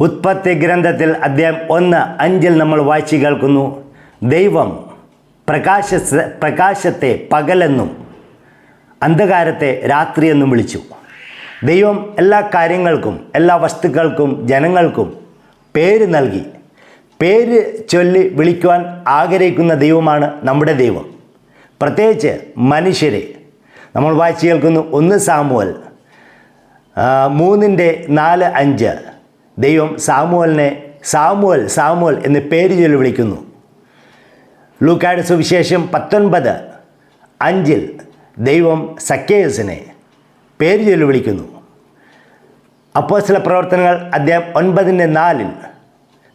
ഉൽപ്പത്തി ഗ്രന്ഥത്തിൽ അധ്യായം 1:5 നമ്മൾ വായിച്ചു കേൾക്കുന്നു. ദൈവം പ്രകാശത്തെ പകലെന്നും അന്ധകാരത്തെ രാത്രിയെന്നും വിളിച്ചു. ദൈവം എല്ലാ കാര്യങ്ങൾക്കും, എല്ലാ വസ്തുക്കൾക്കും, ജനങ്ങൾക്കും പേര് നൽകി. പേര് ചൊല്ലി വിളിക്കുവാൻ ആഗ്രഹിക്കുന്ന ദൈവമാണ് നമ്മുടെ ദൈവം. പ്രത്യേകിച്ച് മനുഷ്യരെ നമ്മൾ വായിച്ചു കേൾക്കുന്നു. 1 സാമുവൽ 3:4-5 ദൈവം സാമുവലിനെ സാമുവൽ സാമുവൽ എന്ന് പേര് ചൊല്ലി വിളിക്കുന്നു. ലൂക്കായുടെ സുവിശേഷം 19:5 ദൈവം സക്കേയുസിനെ പേര് ചൊല്ലി വിളിക്കുന്നു. അപ്പോസ്തല പ്രവർത്തനങ്ങൾ അധ്യായം 9:4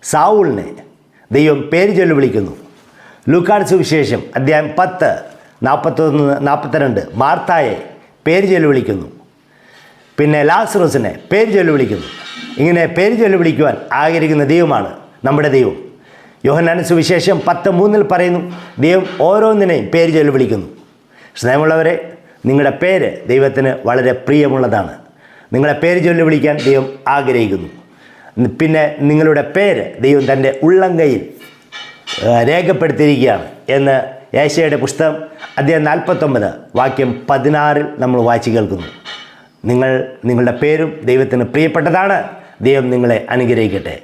സാവൂളിനെ ദൈവം പേര് ചൊല്ലി വിളിക്കുന്നു. ലൂക്കായുടെ സുവിശേഷം അധ്യായം 10:41-42 മാർത്തായെ പേര് ചൊല്ലി വിളിക്കുന്നു. പിന്നെ ലാസറൂസിനെ പേര് ചൊല്ലി വിളിക്കുന്നു. ഇങ്ങനെ പേര് ചൊല്ലി വിളിക്കുവാൻ ആഗ്രഹിക്കുന്ന ദൈവമാണ് നമ്മുടെ ദൈവം. യോഹന്നാന്റെ സുവിശേഷം 10:3 പറയുന്നു, ദൈവം ഓരോന്നിനെയും പേര് ചൊല്ലി വിളിക്കുന്നു. സ്നേഹമുള്ളവരെ, നിങ്ങളുടെ പേര് ദൈവത്തിന് വളരെ പ്രിയമുള്ളതാണ്. നിങ്ങളെ പേര് ചൊല്ലി വിളിക്കാൻ ദൈവം ആഗ്രഹിക്കുന്നു. പിന്നെ നിങ്ങളുടെ പേര് ദൈവം തൻ്റെ ഉള്ളംകൈയിൽ രേഖപ്പെടുത്തിയിരിക്കുകയാണ് എന്ന് യേശയ്യായുടെ പുസ്തകം അധ്യായം 49 വാക്യം 16 നമ്മൾ വായിച്ചു കേൾക്കുന്നു. നിങ്ങളുടെ പേരും ദൈവത്തിന് പ്രിയപ്പെട്ടതാണ്. ദൈവം നിങ്ങളെ അനുഗ്രഹിക്കട്ടെ.